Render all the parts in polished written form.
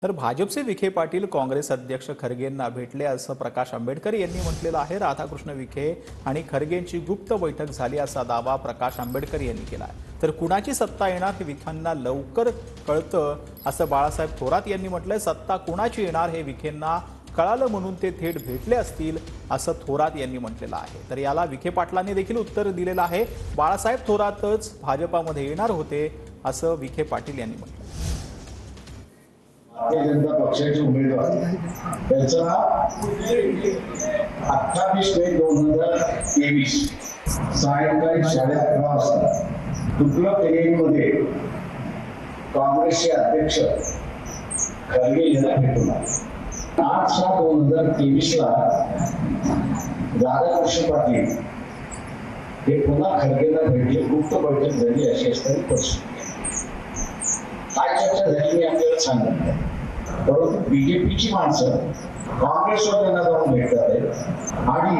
तर भाजपचे विखे पाटील काँग्रेस अध्यक्ष खरगेंना भेटले असं प्रकाश आंबेडकर यांनी म्हटलेलं आहे। राधाकृष्ण विखे आणि खरगेंची गुप्त बैठक झाली असा दावा प्रकाश आंबेडकर यांनी केला आहे। तर कुणाची सत्ता येणार हे विखेंना लवकर कळतं असं बाळासाहेब थोरात यांनी म्हटलंय। सत्ता कुणाची येणार हे विखेंना कळालं म्हणून ते थेट भेटले असतील असं थोरात यांनी म्हटलेलं आहे। तर याला विखे पाटलांनी देखील उत्तर दिलेलं आहे। बाळासाहेब थोरातच भाजपामध्ये येणार होते असं विखे पाटील यांनी म्हटलं। भारतीय जनता पक्षाचे उमेदवार त्याचं नाव 28 मे 2023 सायंकाळी 11:30 वाजता तुगलक मध्ये काँग्रेसचे अध्यक्ष खरगे यांना भेटून 8/7/2023 ला राधाकृष्ण पाटील हे पुन्हा खरगेला भेटले। गुप्त बैठक झाली अशी असताना परिस्थिती काय चर्चा झाली मी आपल्याला सांगत, परंतु बीजेपीची माणसं काँग्रेसवर त्यांना जाऊन भेटतात आहेत आणि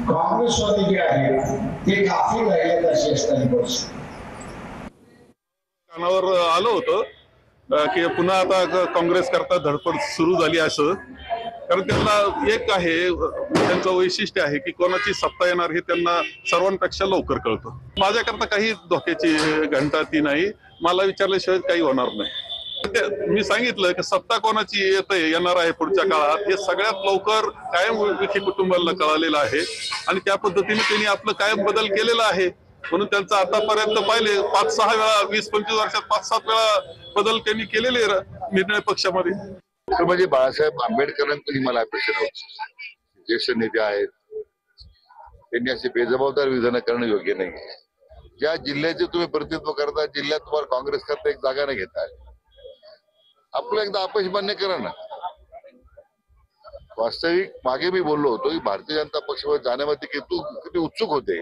काँग्रेसवाले जे आहेत ते काफी राहिलेत अशी असताना परिस्थिती कानावर आलं होतं की पुन्हा आता काँग्रेस करता धडपड सुरू झाली असं। कारण त्यांना एक आहे, त्यांचं वैशिष्ट्य आहे की कोणाची सत्ता येणार हे त्यांना सर्वांपेक्षा लवकर कळतं। माझ्याकरता काही धोक्याची घंटा ती नाही, मला विचारल्याशिवाय काही होणार नाही। मी सांगितलं की सत्ता कोणाची येणार आहे पुढच्या काळात हे सगळ्यात लवकर कायम विखे कुटुंबाला कळालेलं आहे आणि त्या पद्धतीने त्यांनी आपलं कायम बदल केलेला आहे। म्हणून त्यांचं आतापर्यंत पाहिले 5-6 वेळा 20-25 वर्षात 5-7 वेळा बदल त्यांनी केलेले निर्णय पक्षामध्ये। म्हणजे बाळासाहेब आंबेडकरांकडे मला अपेक्षा नव्हती। ज्येष्ठ नेते आहेत, त्यांनी असे बेजबाबदार विधान करणं योग्य नाही। ज्या जिल्ह्याचे तुम्ही प्रतिनिधित्व करता, जिल्ह्यात तुम्हाला काँग्रेस करता एक जागा नाही घेताय, आपलं एकदा अपयश मान्य करा ना। वास्तविक मागे मी बोललो होतो की भारतीय जनता पक्षावर जाण्यामध्ये किती उत्सुक होते।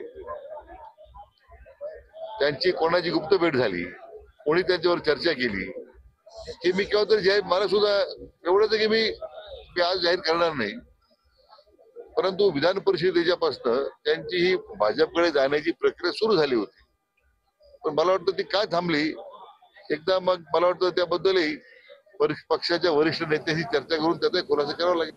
त्यांची कोणाची गुप्त भेट झाली, कोणी त्यांच्यावर चर्चा केली की मी केव्हा तरी जाहीर, मला सुद्धा एवढंच की मी आज जाहीर करणार नाही, परंतु विधान परिषदेच्या पासून त्यांची ही भाजपकडे जाण्याची प्रक्रिया सुरू झाली होती। पण मला वाटतं ती काय थांबली एकदा, मग मला वाटतं त्याबद्दलही पक्षाच्या वरिष्ठ नेत्यांशी चर्चा करून त्याचा खुलासा करावा लागेल।